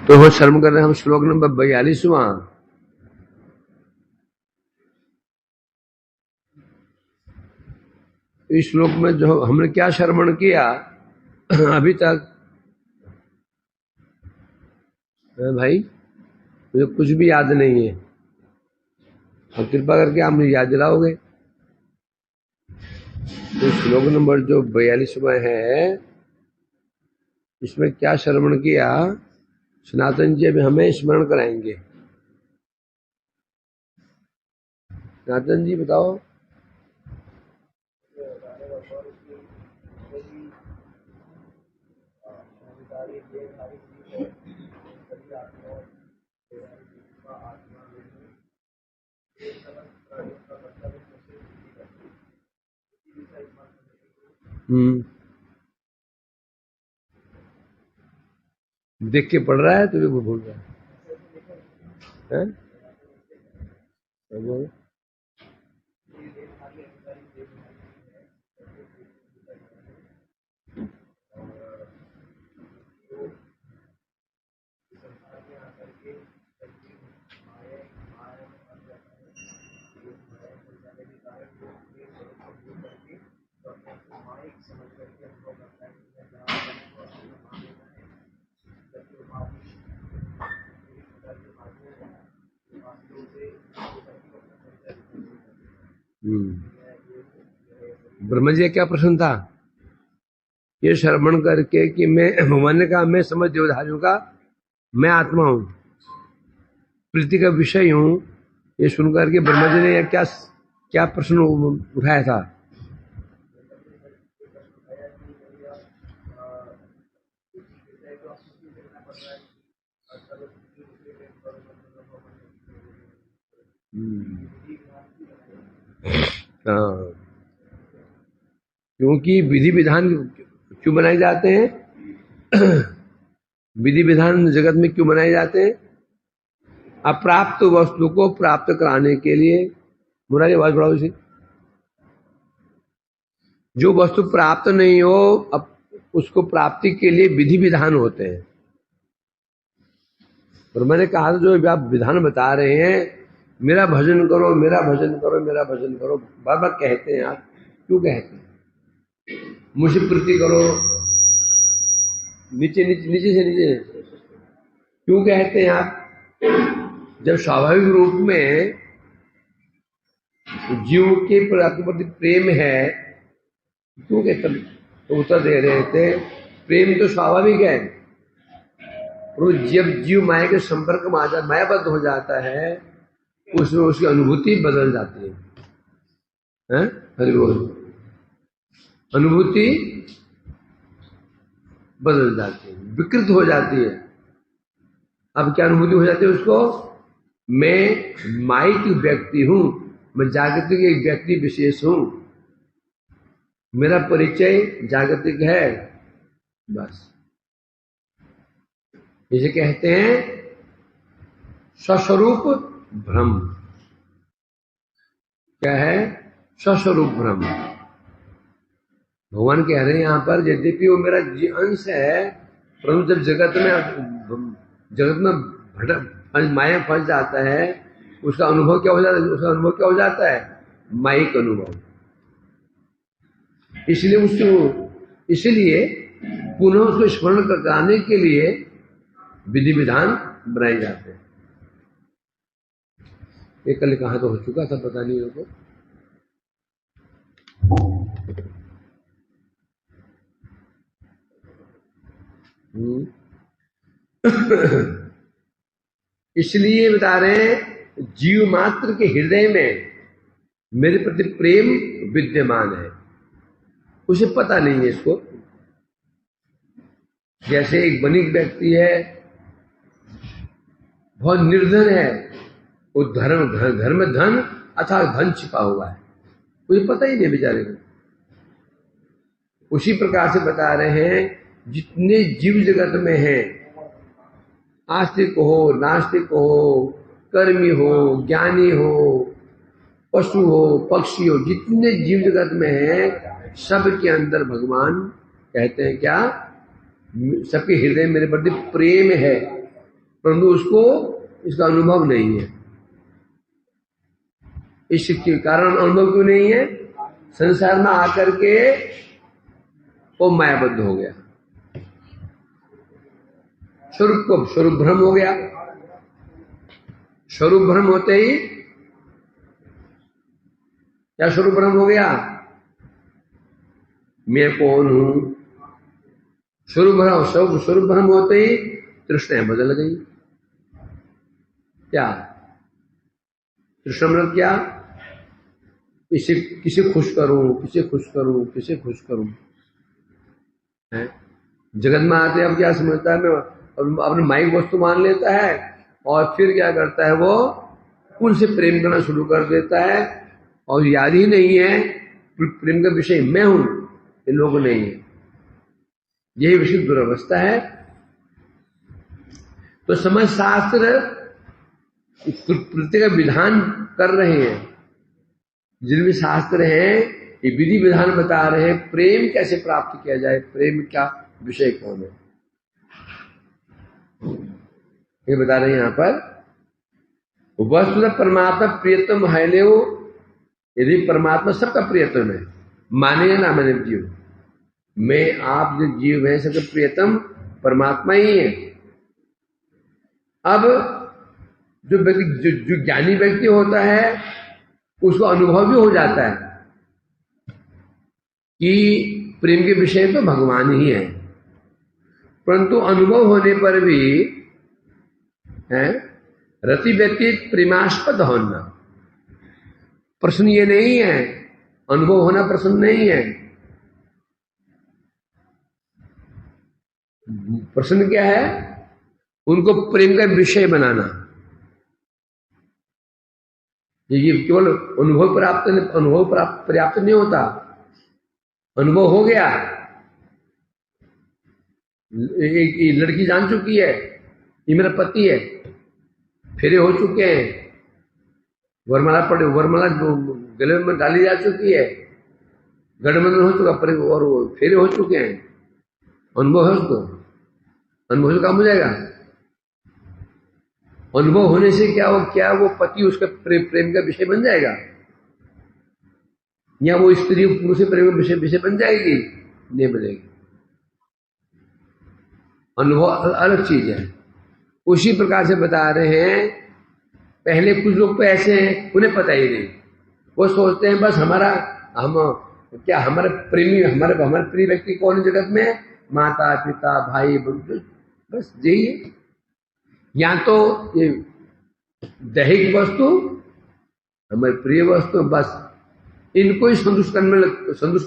तो वो शर्म कर रहे हैं हम श्लोक नंबर 42वां। इस श्लोक में जो हमने क्या श्रवण किया अभी तक भाई, मुझे कुछ भी याद नहीं है, और कृपा करके आप मुझे याद दिलाओगे। तो श्लोक नंबर जो 42वां है, इसमें क्या श्रवण किया सनातन जी अभी हमें स्मरण कराएंगे। सनातन जी बताओ। देख के पढ़ रहा है तो वो भूल रहा है? ब्रह्म जी क्या प्रश्न था? ये श्रवण करके कि मैं भगवान ने कहा मैं समझ देवधारियों का मैं आत्मा हूं, प्रीति का विषय हूं, ये सुनकर के ब्रह्मा जी ने क्या क्या प्रश्न उठाया था? हाँ, क्योंकि विधि विधान क्यों बनाए जाते हैं? विधि विधान जगत में क्यों बनाए जाते हैं? अप्राप्त वस्तु को प्राप्त कराने के लिए। मुरारी आवाज बढ़ाओ इसे। जो वस्तु प्राप्त नहीं हो अब उसको प्राप्ति के लिए विधि विधान होते हैं। और मैंने कहा था जो आप विधान बता रहे हैं, मेरा भजन करो, मेरा भजन करो, मेरा भजन करो, बार बार कहते हैं आप, क्यों कहते हैं? मुझे प्रीति करो, नीचे नीचे नीचे से नीचे क्यों कहते हैं आप? जब स्वाभाविक रूप में जीव के प्रति प्रेम है, क्यों कहते? तो उत्तर दे रहे थे प्रेम तो स्वाभाविक है, और जब जीव माया के संपर्क में आ जाता, मायाबद्ध हो जाता है, उसमें उसकी अनुभूति बदल जाती है। हरि बोल। अनुभूति बदल जाती है, विकृत हो जाती है। अब क्या अनुभूति हो जाती है उसको? मैं माइक व्यक्ति हूं, मैं जागतिक एक व्यक्ति विशेष हूं, मेरा परिचय जागतिक है, बस। इसे कहते हैं स्वस्वरूप भ्रम। क्या है? स्वस्वरूप भ्रम। भगवान कह रहे हैं यहां पर यद्यपि वो मेरा अंश है, परंतु जब जगत में माया फंस जाता है, उसका अनुभव क्या हो जाता है? उसका अनुभव क्या हो जाता है? माइक अनुभव। इसलिए पुनः उसको स्मरण कराने के लिए विधि विधान बनाए जाते हैं। ये कल कहा तो हो चुका था, पता नहीं हो तो। इसलिए बता रहे हैं जीव मात्र के हृदय में मेरे प्रति प्रेम विद्यमान है, उसे पता नहीं है इसको। जैसे एक बनिक व्यक्ति है, बहुत निर्धन है, वो घर में धन अथवा धन छिपा हुआ है, मुझे पता ही नहीं बेचारे को। उसी प्रकार से बता रहे हैं जितने जीव जगत में हैं, आस्तिक हो, नास्तिक हो, कर्मी हो, ज्ञानी हो, पशु हो, पक्षी हो, जितने जीव जगत में हैं, सबके अंदर भगवान कहते हैं क्या? सबके हृदय मेरे प्रति प्रेम है। परंतु उसको इसका अनुभव नहीं है। इसके कारण अनुभव क्यों नहीं है? संसार में आकर के वो मायाबद्ध हो गया, स्वरूप को स्वरूप भ्रम हो गया। स्वरूप भ्रम होते ही क्या स्वरूप भ्रम हो गया? मैं कौन हूं? स्वरूप भ्रम होते ही तृष्णाएं बदल गई। क्या तृष्णा मतलब क्या? किसे खुश करूं, किसे खुश करूं, किसे खुश करूं है? जगत में आते अब क्या समझता है? मैं अपने माइक वस्तु मान लेता है और फिर क्या करता है? वो उनसे प्रेम करना शुरू कर देता है और याद ही नहीं है प्रेम का विषय मैं हूं, ये लोग नहीं है। यही विशुद्ध दुरावस्था है। तो समझ शास्त्र कृत्य का विधान कर रहे हैं, जिनमें शास्त्र हैं ये विधि विधान बता रहे हैं प्रेम कैसे प्राप्त किया जाए, प्रेम का विषय कौन है, ये बता रहे हैं यहां पर। वस्तुतः परमात्मा प्रियतम है ले। यदि परमात्मा सबका प्रियतम है, माने ना माने जीव, मैं आप जो जीव है सबका प्रियतम परमात्मा ही है। अब जो व्यक्ति जो ज्ञानी व्यक्ति होता है उसको अनुभव भी हो जाता है कि प्रेम के विषय तो भगवान ही है, परंतु अनुभव होने पर भी है रति व्यतीत प्रेमास्पद होना प्रश्न ये नहीं है, अनुभव होना प्रश्न नहीं है। प्रश्न क्या है? उनको प्रेम का विषय बनाना। ये केवल अनुभव पर्याप्त नहीं होता। अनुभव हो गया, एक लड़की जान चुकी है ये मेरा पति है, फेरे हो चुके हैं, वरमाला गले में डाली जा चुकी है, गठबंधन हो चुका और फेरे हो चुके हैं, अनुभव है उसको, अनुभव से काम हो जाएगा। अनुभव होने से क्या वो पति उसका प्रेम का विषय बन जाएगा, या वो स्त्री पुरुष से प्रेम का विषय बन जाएगी? नहीं बनेगी। अनुभव अलग चीज है। उसी प्रकार से बता रहे हैं, पहले कुछ लोग तो ऐसे हैं उन्हें पता ही नहीं, वो सोचते हैं बस हमारे प्रिय व्यक्ति कौन जगत में? माता पिता भाई बंधु, बस यही है। या तो ये दैहिक वस्तु हमारे प्रिय वस्तु, बस इनको ही संतुष्ट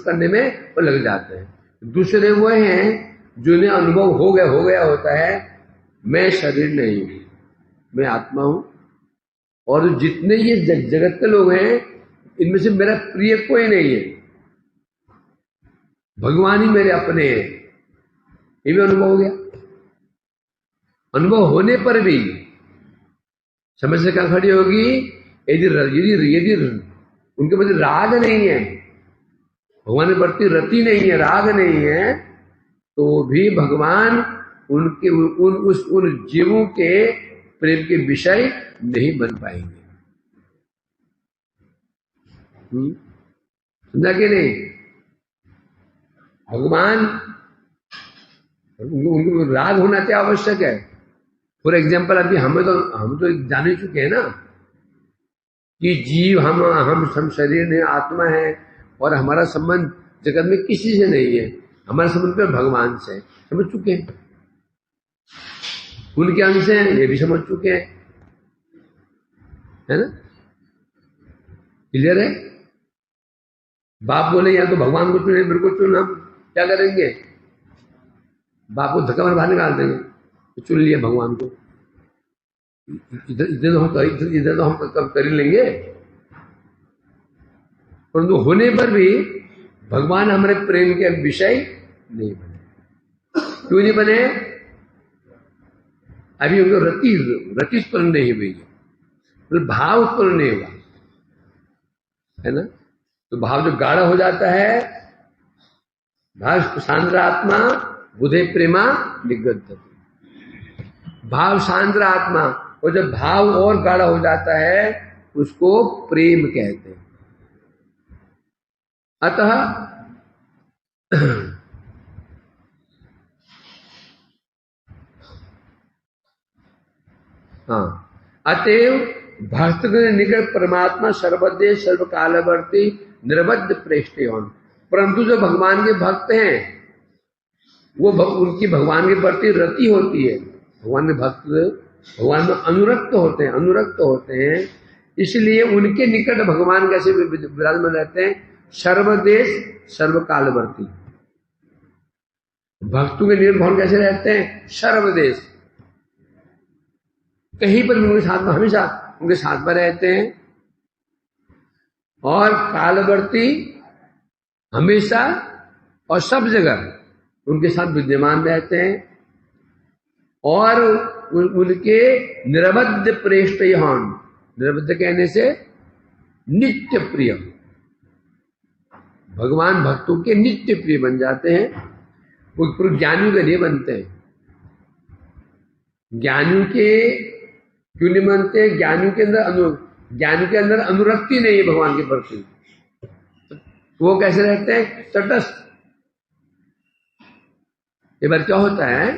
करने में वो लग जाते हैं। दूसरे वो हैं जिन्हें अनुभव हो गया होता है मैं शरीर नहीं हूं, मैं आत्मा हूं, और जितने ये जगत के लोग हैं इनमें से मेरा प्रिय कोई नहीं है, भगवान ही मेरे अपने हैं, ये भी अनुभव हो गया। अनुभव होने पर भी समस्या क्या खड़ी होगी? यदि उनके प्रति राग नहीं है, भगवान के प्रति रति नहीं है, राग नहीं है, तो भी भगवान उनके उन जीवों के प्रेम के विषय नहीं बन पाएंगे। समझा कि नहीं? भगवान उनको राग होना क्या आवश्यक है? फॉर एग्जाम्पल अभी हम तो जान ही चुके हैं ना कि जीव हम शरीर नहीं, आत्मा है, और हमारा संबंध जगत में किसी से नहीं है, हमारा संबंध तो भगवान से समझ चुके हैं। उनके अंश हैं ये भी समझ चुके हैं, है ना? क्लियर है? बाप बोले या तो भगवान को चुने मेरे को चुन, हम क्या करेंगे? बाप को धक्का मार बाहर निकाल देंगे, तो चुन लिया भगवान को। इधर तो हम कब कर लेंगे, परंतु होने पर भी भगवान हमारे प्रेम के विषय नहीं बने। क्यों नहीं बने? अभी उनको रति उत्पन्न नहीं हुई, मतलब भाव उत्पन्न नहीं हुआ, है ना? तो भाव जो गाढ़ा हो जाता है, भाव सांद्र आत्मा बुधे प्रेमा निगद्ध, भाव सांद्र आत्मा, और जब भाव और गाढ़ा हो जाता है उसको प्रेम कहते हैं। अतः हाँ, अतएव भक्त के निकट परमात्मा सर्वदेश सर्वकालवर्ती निर्बद्ध प्रेष्ठयोन। परंतु जो भगवान के भक्त हैं वो उनकी भगवान के प्रति रति होती है। भगवान के भक्त भगवान में अनुरक्त होते हैं, इसलिए उनके निकट भगवान कैसे विराजमान रहते हैं? सर्वदेश सर्वकालवर्ती। भक्तों के निकट भगवान कैसे रहते हैं? सर्वदेश, कहीं पर भी उनके साथ में, हमेशा उनके साथ में रहते हैं। और कालवर्ती, हमेशा और सब जगह उनके साथ विद्यमान रहते हैं। और उनके निरबद्ध प्रेष्ठयोन, निरबद्ध कहने से नित्य प्रिय, भगवान भक्तों के नित्य प्रिय बन जाते हैं। वो ज्ञानियों के लिए बनते हैं। ज्ञानियों के क्यों नहीं बनते? ज्ञानियों के अंदर अनुरक्ति नहीं है भगवान के प्रति। वो कैसे रहते हैं? तटस्थ। एक बार क्या होता है,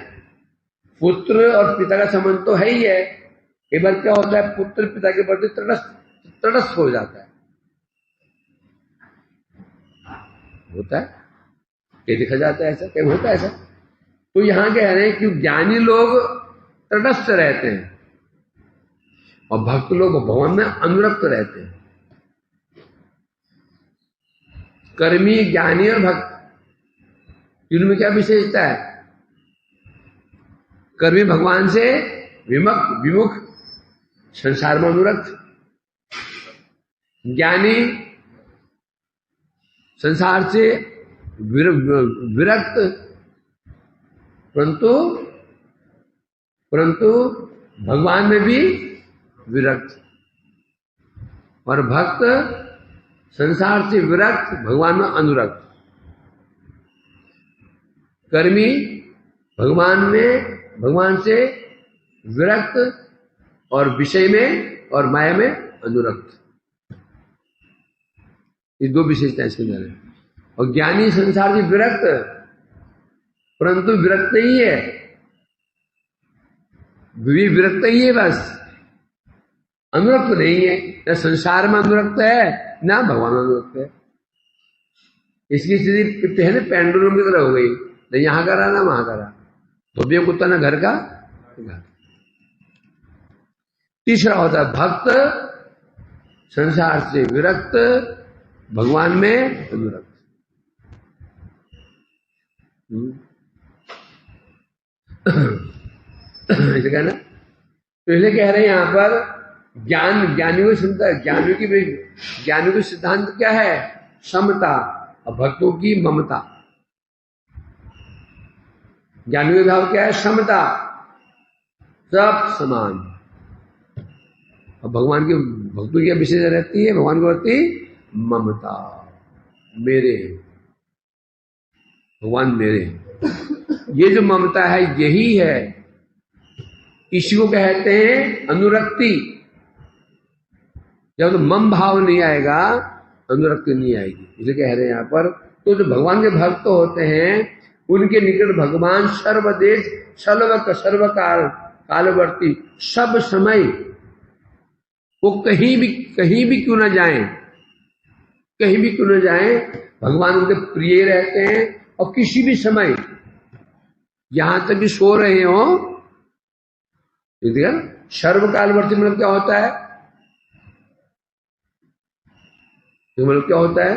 पुत्र और पिता का संबंध तो है ही है। एक बार क्या होता है, पुत्र पिता के प्रति तटस्थ हो जाता है। होता है, ये देखा जाता है ऐसा, क्या होता है ऐसा? तो यहां कह रहे हैं कि ज्ञानी लोग तटस्थ रहते हैं और भक्त लोग भगवान में अनुरक्त रहते हैं। कर्मी, ज्ञानी और भक्त, इनमें क्या विशेषता है? कर्मी भगवान से विमुख, संसार में अनुरक्त। ज्ञानी संसार से विरक्त, परंतु भगवान में भी विरक्त। और भक्त संसार से विरक्त, भगवान में अनुरक्त। कर्मी भगवान से विरक्त और विषय में और माया में अनुरक्त। ये दो विशेषताएं इसके अंदर है। और ज्ञानी संसार से विरक्त, परंतु विरक्त नहीं है, विरक्त ही है बस, अनुरक्त नहीं है। न संसार में अनुरक्त है, ना भगवान में अनुरक्त है। इसकी स्थिति पहले पेंडुलम की तरह हो गई, न यहां का रहा ना वहां का रहा, तो भी कुत्ता ना घर का घर। तीसरा होता है भक्त संसार से विरक्त, भगवान में अनुरक्त। ऐसे कहना, तो इसलिए कह रहे हैं यहां पर ज्ञानियों की सिद्धांत क्या है? समता, और भक्तों की ममता। ज्ञानियों का भाव क्या है? समता, सब समान। और भगवान की भक्तों की विशेषता रहती है, भगवान को रहती ममता, मेरे भगवान मेरे। ये जो ममता है यही है, इसी को कहते हैं अनुरक्ति। जब तो मम भाव नहीं आएगा, अनुरक्ति नहीं आएगी। इसे कह रहे हैं यहां पर। तो जो भगवान के भक्त होते हैं उनके निकट भगवान सर्वदेश सर्वकाल कालवर्ती, सब समय, वो कहीं भी क्यों ना जाएं, भगवान उनके प्रिय रहते हैं। और किसी भी समय, यहां तक कि सो रहे हो, सर्वकालवर्ती मतलब क्या होता है? मतलब क्या होता है?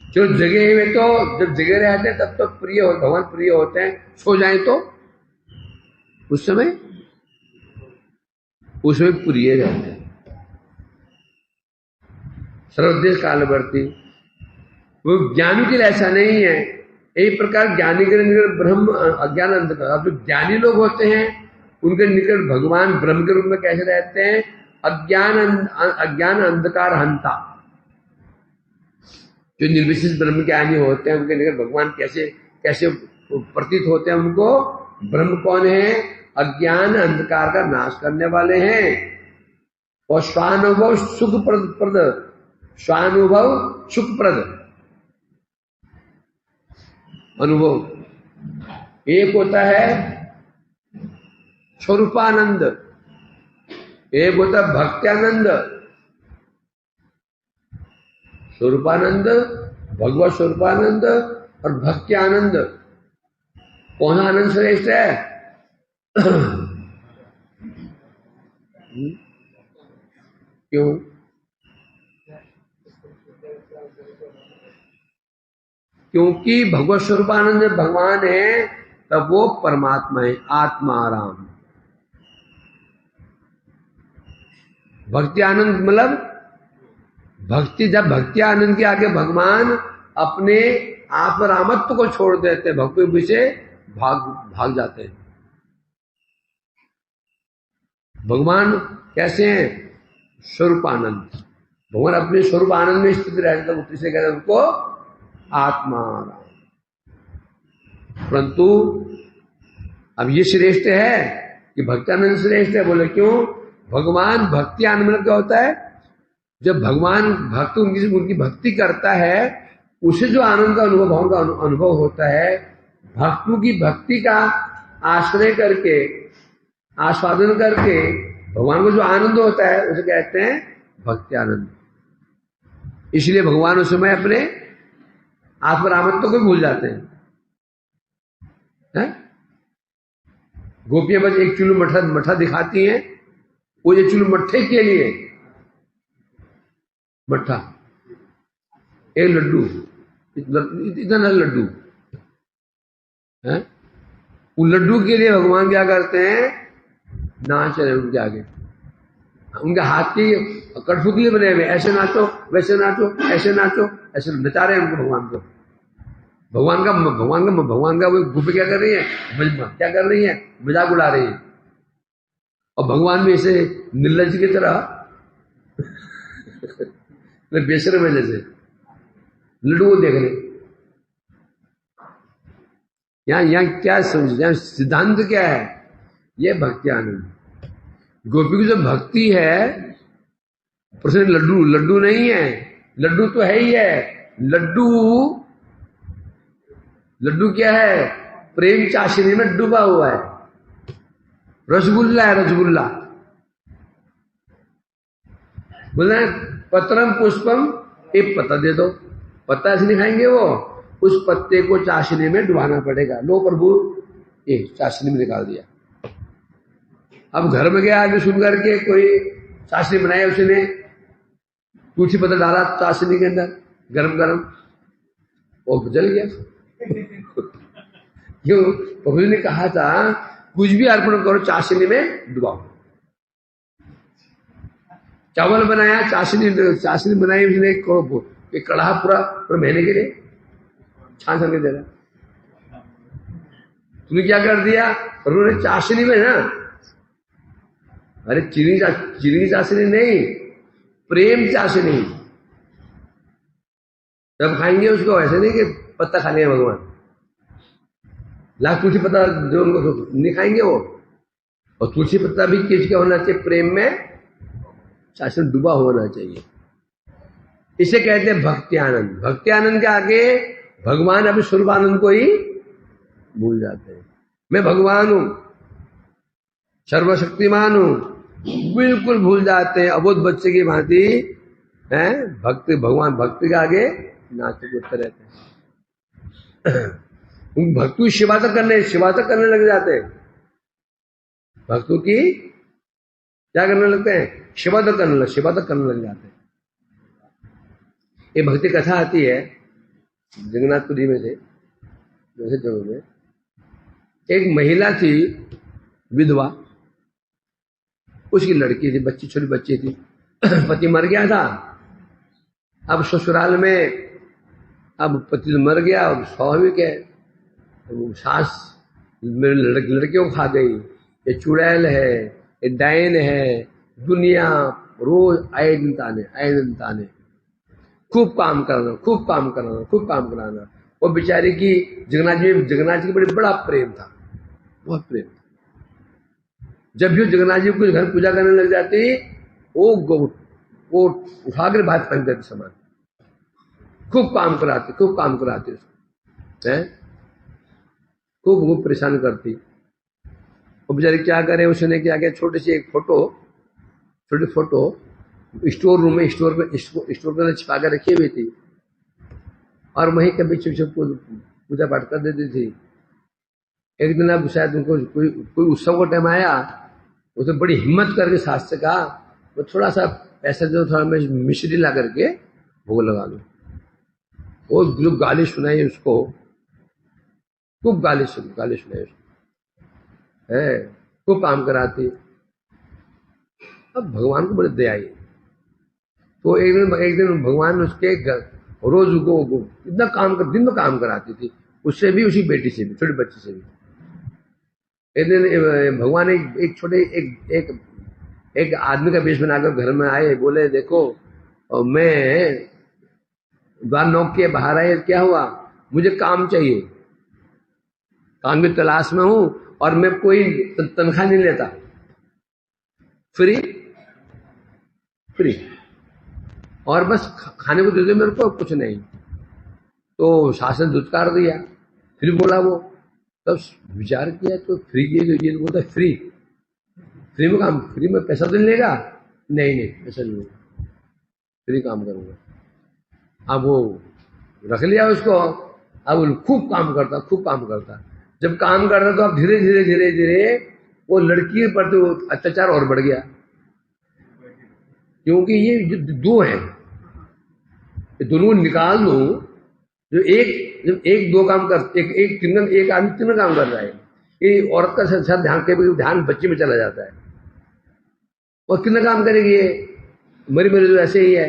जो जगह में, तो जब जगह रहते हैं तब तो भगवान प्रिय होते हैं, सो जाए तो उस समय प्रिय रहते हैं। सर्वदेश कालवर्ती, वो ज्ञानी के लिए ऐसा नहीं है। एक प्रकार ज्ञानी के निकट ब्रह्म अज्ञान अंधकार। अब जो ज्ञानी लोग होते हैं उनके निकट भगवान ब्रह्म के रूप में कैसे रहते हैं? अज्ञान अंधकार हंता। जो निर्विशेष ब्रह्म ज्ञानी होते हैं उनके निकट भगवान कैसे प्रतीत होते हैं? उनको ब्रह्म कौन है? अज्ञान अंधकार का नाश करने वाले हैं। और स्वानुभव सुखप्रद, स्वानुभव सुखप्रद अनुभव। एक होता है स्वरूपानंद, एक होता है भक्त्यानंद। स्वरूपानंद, भगवत स्वरूपानंद और भक्त्यानंद। कौन सा आनंद श्रेष्ठ है? क्यों? क्योंकि भगवत स्वरूपानंद भगवान है, तब वो परमात्मा है, आत्माराम। भक्ति आनंद मतलब भक्ति, जब भक्ति आनंद के आगे भगवान अपने आत्मरामत्व को छोड़ देते, भक्ति से भाग जाते हैं। भगवान कैसे हैं? स्वरूपानंद। भगवान अपने स्वरूप आनंद में स्थित रहते, तो इसे कहते हैं उनको आत्माराम। परंतु अब ये श्रेष्ठ है कि भक्त्यानंद श्रेष्ठ है। बोले क्यों? भगवान भक्ति आनंद क्या होता है? जब भगवान भक्त उनकी भक्ति करता है, उसे जो आनंद का अनुभव, भाव का अनुभव होता है, भक्तों की भक्ति का आश्रय करके, आस्वादन करके भगवान को जो आनंद होता है, उसे कहते हैं भक्ति आनंद। इसलिए भगवान उस समय अपने आत्मरामत्व को भूल जाते हैं। गोपियां बस एक चुल्लू मठा दिखाती हैं, वो ये चुल्लू मट्ठे के लिए मट्ठा, एक लड्डू, इतना लड्डू है, उन लड्डू के लिए भगवान क्या करते हैं? नाच रहे उनके आगे, उनके हाथ की कठपुतली बने हुए, ऐसे नाचो वैसे नाचो, ऐसे नाचो, ऐसे नचा रहे हैं उनको, भगवान को। भगवान का वो गोपी क्या कर रही है? क्या कर रही है? मजाक उड़ा रही है। और भगवान भी ऐसे निर्लज की तरह बेशर्म है, जैसे लड्डू को देख रहे। यहाँ क्या समझ, यहाँ सिद्धांत क्या है? ये भक्ति आनंद। गोपी की जो भक्ति है, प्रश्न लड्डू नहीं है, लड्डू तो है ही है। लड्डू क्या है? प्रेम चाशनी में डूबा हुआ है, रसगुल्ला है, रसगुल्ला। बोलना है पत्रम पुष्पम, एक पत्ता दे दो, पत्ता ऐसे नहीं खाएंगे वो, उस पत्ते को चाशनी में डुबाना पड़ेगा। लो प्रभु, एक चाशनी में निकाल दिया। अब घर में गया, आगे सुन करके कोई चाशनी बनाई, उसने तुलसी पत्ता डाला चाशनी के अंदर, गरम गरम, वो जल गया। क्यों? प्रभु ने कहा था कुछ भी अर्पण करो, चाशनी में डुबाओ। चावल बनाया, चाशनी बनाई उसने, एक कड़ाहा पूरा महीने के लिए छान छान के दे रहा। तूने क्या कर दिया? प्रभु ने चाशनी में ना, अरे चीनी चाशनी नहीं, प्रेम चाशनी। जब खाएंगे उसको ऐसे नहीं कि पत्ता खा लेंगे भगवान, लाख तुलसी पत्ता जो उनको नहीं खाएंगे वो। और तुलसी पत्ता भी किसका होना चाहिए? प्रेम में चाशनी डूबा होना चाहिए। इसे कहते हैं भक्ति आनंद। भक्ति आनंद के आगे भगवान अपने स्वरूप आनंद को ही भूल जाते हैं। मैं भगवान हूं, सर्वशक्तिमान हूं, बिल्कुल भूल जाते हैं। अबोध बच्चे की भांति है भक्ति, भगवान भक्ति के आगे नाचते कूदते रहते हैं। भक्तों की सेवा तक करने लग जाते हैं। भक्तों की क्या करने लगते हैं? सेवा तक करने लग जाते हैं। ये भक्ति कथा आती है जगन्नाथपुरी में से, जैसे जगह में एक महिला थी, विधवा, उसकी लड़की थी, बच्ची, छोटी बच्ची थी, पति मर गया था। अब ससुराल में, अब पति मर गया, अब स्वाभाविक है सास मेरे लड़कियों को खा गई, ये चुड़ैल है, ये डायन है, दुनिया रोज आए दिन ताने, खूब काम कराना। वो बेचारी की जगन्नाथ जी की बड़ी बड़ा प्रेम था, बहुत प्रेम था। जब भी जगन्नाथ जी को घर पूजा करने लग जाती, वो उठा कर बाहर फेंक देती सामान। खूब काम कराती उसको, है खूब परेशान करती। वो बेचारी क्या करे, उसने क्या किया, छोटी सी एक छोटी फोटो स्टोर रूम में स्टोर के अंदर छिपा कर रखी हुई थी, और वहीं कभी चुप पूजा पाठ कर देती थी। एक दिन अब शायद उनको कोई उत्सव का टाइम आया, उसने बड़ी हिम्मत करके शास्त्र का वो थोड़ा सा पैसा दो, थोड़ा मैं मिश्री ला करके भोग लगा दो। वो लोग गाली सुनाई उसको, खूब गाली सुनाई उसको, है खूब काम कराती। अब भगवान को बड़ी दया आई, तो एक दिन भगवान उसके रोज को इतना दिन में काम कराती थी, उससे भी, उसी बेटी से भी, छोटी बच्ची से भी। एक दिन भगवान एक छोटे एक आदमी का वेश बनाकर घर में आए, बोले देखो मैं द्वार नौक के बाहर आए, क्या हुआ, मुझे काम चाहिए, काम की तलाश में हूं, और मैं कोई तनख्वाह नहीं लेता, फ्री, और बस खाने को दे दो मेरे को, कुछ नहीं। तो शासन ने दुत्कार दिया। फिर बोला वो, तब विचार किया तो फ्री ये बोलता फ्री में काम, फ्री में पैसा तो नहीं लेगा, नहीं पैसा नहीं लेगा, फ्री काम करूंगा। अब वो रख लिया उसको, अब वो खूब काम करता। जब काम करता तो अब धीरे वो लड़की पर तो अत्याचार और बढ़ गया, क्योंकि ये दो हैं, दोनों निकाल दो, जो एक दो काम कर, एक आदमी तीन काम कर रहा है, ये औरत का ध्यान बच्चे में चला जाता है, और कितना काम करेगी ये, मरी तो ऐसे ही है।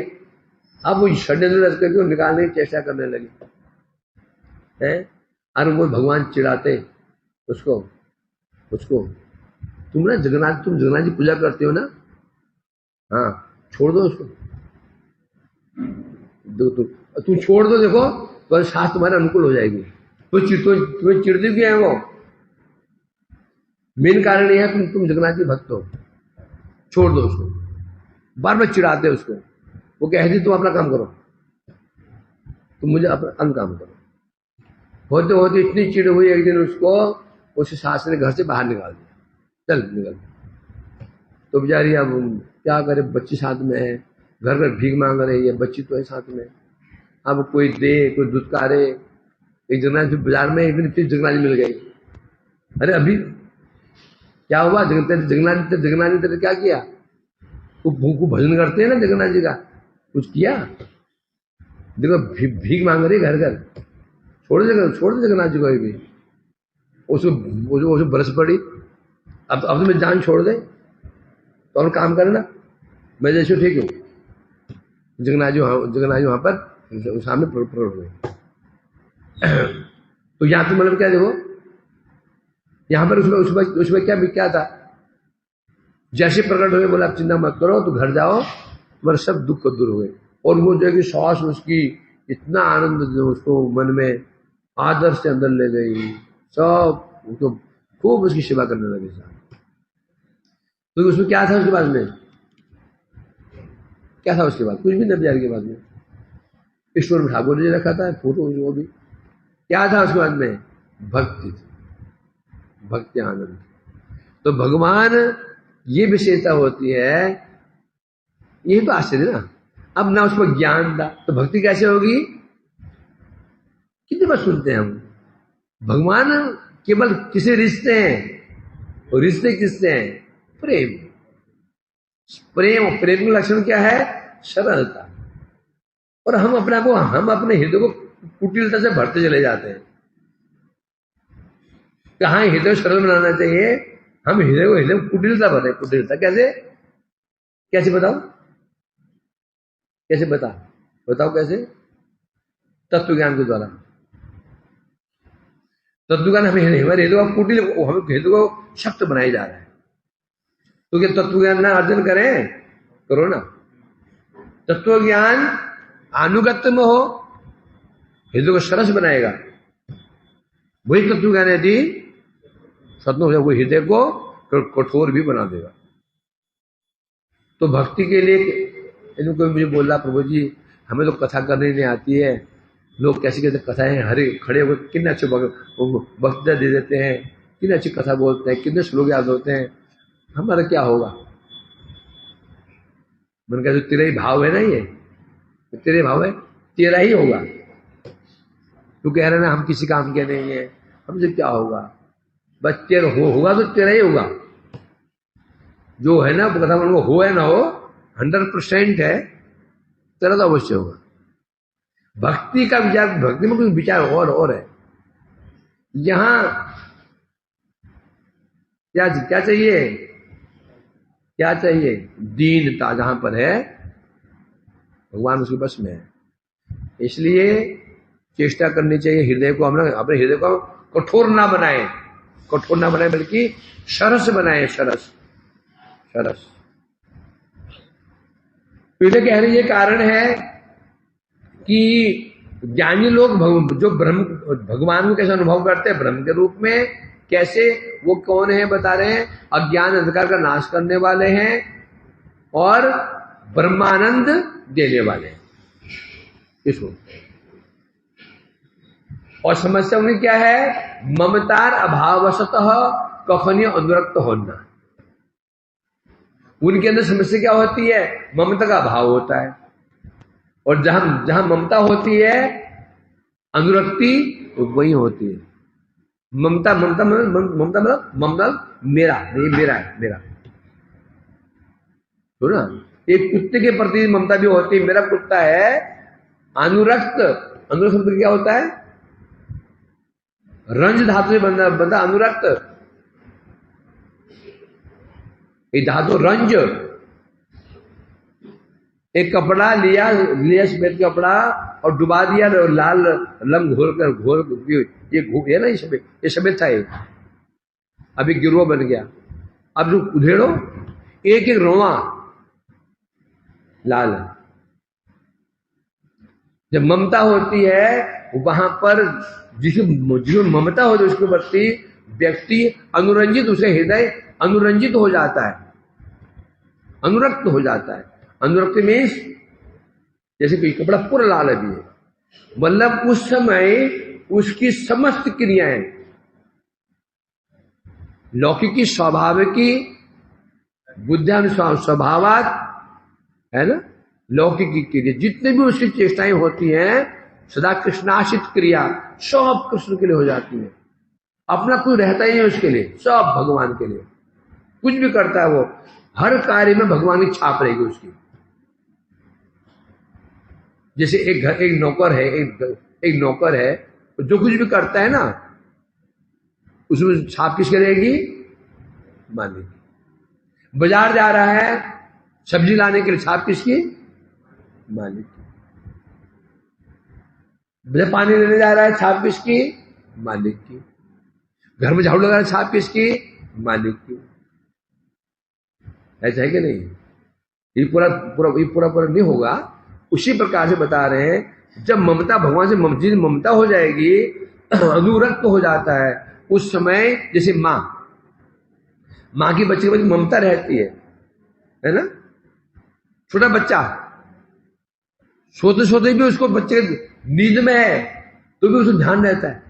अब वो षड्यंत्र करके निकालने की चेष्टा करने लगी है, और वो भगवान चिढ़ाते उसको तुम जगन्नाथ जी पूजा करते हो ना, हाँ छोड़ दो उसको, तुम छोड़ दो, देखो तो शास्त्र तुम्हारे अनुकूल हो जाएगी। तुम्हें चिड़ती क्यों है वो, मेन कारण यह है तुम जगन्नाथ जी भक्त हो, छोड़ दो उसको। बार बार चिढ़ाते उसको, वो कहती तुम अपना काम करो, तुम मुझे अपना अन्य काम करो। होते इतनी चिड़ हुई, एक दिन उसको उस सास ने घर से बाहर निकाल दिया, चल निकल। तो बेचारी अब क्या करे, बच्ची साथ में है, घर भीख मांग रही है, बच्ची तो है साथ में। अब कोई दे, कोई दुत्कारे। एक जगन्नाथ बाजार में एक दिन फिर जगन्नाथ मिल गई। अरे अभी क्या हुआ, जगन्नाथ ने क्या किया, वो भजन करते हैं ना जगन्नाथ जी का, कुछ किया, देखो भीख मांग रही घर, छोड़ दे जगन्नाथ जी को भी। उसको बरस पड़ी, अब तो मैं जान छोड़ दे, तो और काम करना, मैं जैसे ठीक हूँ। जगन्नाथ जी वहां पर सामने प्रकट हुए। तो यहाँ पे मतलब क्या, देखो यहाँ पर उसमें क्या था, जैसे प्रकट हुए बोला आप चिंता मत करो, तो घर जाओ, तुम्हारे सब दुख दूर हो गए। और वो जो है कि सास उसकी इतना आनंद उसको मन में आदर से अंदर ले गई, सब उसको खूब उसकी सेवा करने लगे। तो उसमें क्या था, उसके बाद में क्या था, उसके बाद कुछ भी नहीं, के बाद में ईश्वर में ठाकुर जी रखा था फोटो, वो भी क्या था उसके बाद में, भक्ति आनंद। तो भगवान ये विशेषता होती है, यही तो आश्चर्य ना। अब ना उसको ज्ञान था तो भक्ति कैसे होगी, कितनी बार सुनते हैं हम, भगवान केवल किसे रिश्ते हैं, और रिश्ते किससे हैं, प्रेम का लक्षण क्या है, सरलता। और हम अपने हृदय को कुटिलता से भरते चले जाते हैं। कहाँ हृदय सरल बनाना चाहिए, हम हृदय कुटिलता भरे। कुटिलता कैसे बताओ कैसे, तत्व ज्ञान के द्वारा। तत्व ज्ञान हमें हमारे हृदय को कुटिल, हमें हृदय को शक्त बनाई जा रहा है। तो क्या तत्व ज्ञान ना अर्जन करो ना, तत्व ज्ञान अनुगत्य में हो, हृदय को सरस बनाएगा, वही तत्व ज्ञान यदि सत्य हो जाए, वो हृदय को तो कठोर भी बना देगा। तो भक्ति के लिए कोई मुझे बोल रहा, प्रभु जी हमें तो कथा करने नहीं आती है, लोग कैसी कैसे कथाएं हरे खड़े होकर कितने अच्छे वक्तृता दे देते हैं, कितने अच्छी कथा बोलते हैं, कितने श्लोक याद होते हैं, हमारा क्या होगा? मैंने कहा जो तेरा ही भाव है ना, ये तेरे भाव है, तेरा ही होगा। तू कह रहे ना हम किसी काम के नहीं है, हमसे क्या होगा? बस तेरा होगा तो तेरा ही होगा। जो है ना कथा वो हो है ना हो 100% है, तेरा तो अवश्य होगा। भक्ति का विचार, भक्ति में कोई विचार और है। यहां क्या क्या चाहिए? क्या चाहिए? दीनता जहां पर है भगवान उसके बस में है। इसलिए चेष्टा करनी चाहिए हृदय को, हम अपने हृदय को कठोर ना बनाए, कठोर ना बनाए बल्कि सरस बनाए, सरस सरस। तो ये कह रही, ये कारण है कि ज्ञानी लोग जो ब्रह्म भगवान को कैसे अनुभव करते हैं, ब्रह्म के रूप में कैसे, वो कौन है बता रहे हैं? अज्ञान अंधकार का नाश करने वाले हैं और ब्रह्मानंद देने वाले हैं इसको। और समस्या उनकी क्या है? ममतार अभाववशतः कखनी अनुरक्त होना। उनके अंदर समस्या क्या होती है? ममता का अभाव होता है, और जहां जहां ममता होती है अनुरक्ति वही होती है। ममता ममता ममता मेरा नहीं, मेरा है, मेरा। तो ना एक कुत्ते के प्रति ममता भी होती है, मेरा कुत्ता है। अनुरक्त, अनुरक्त शब्द क्या होता है? रंज धातु से बंदा अनुरक्त। ये धातु रंज, एक कपड़ा लिया सफेद कपड़ा और डुबा दिया, लाल रंग घोल ये ना, ये सफेद था, ये अभी गिरोह बन गया। अब जो उधेड़ो एक एक रोवा लाल। जब ममता होती है वहां पर जिसमें ममता होती है उसके प्रति व्यक्ति अनुरंजित, उसे हृदय अनुरंजित हो जाता है, अनुरक्त हो जाता है। अनुरक्त मीन्स जैसे कोई कपड़ा पूरा लाल अभी है, मतलब उस समय उसकी समस्त क्रियाएं लौकिकी स्वाभाविकी बुद्धियानुसार स्वभावात है ना, लौकिकी क्रिया जितने भी उसकी चेष्टाएं होती हैं सदा कृष्णाशित क्रिया, सब कृष्ण के लिए हो जाती है। अपना कोई रहता ही है उसके लिए, सब भगवान के लिए। कुछ भी करता है वो, हर कार्य में भगवान की छाप रहेगी उसकी। जैसे एक नौकर है, एक नौकर है, जो कुछ भी करता है ना उसमें छाप किसकी रहेगी? मालिक। बाजार जा रहा है सब्जी लाने के लिए, छाप किसकी? मालिक की। पानी लेने जा रहा है, छाप किसकी? मालिक की। घर में झाड़ू लगा रहा है, छाप किसकी? मालिक की। ऐसा है कि नहीं? ये पूरा नहीं होगा। उसी प्रकार से बता रहे हैं, जब ममता भगवान से ममता हो जाएगी, अनुरक्त हो जाता है, उस समय जैसे माँ की बच्चे के बच्चे ममता रहती है ना। छोटा बच्चा सोते सोते भी उसको, बच्चे नींद में है तो भी उसको ध्यान रहता है।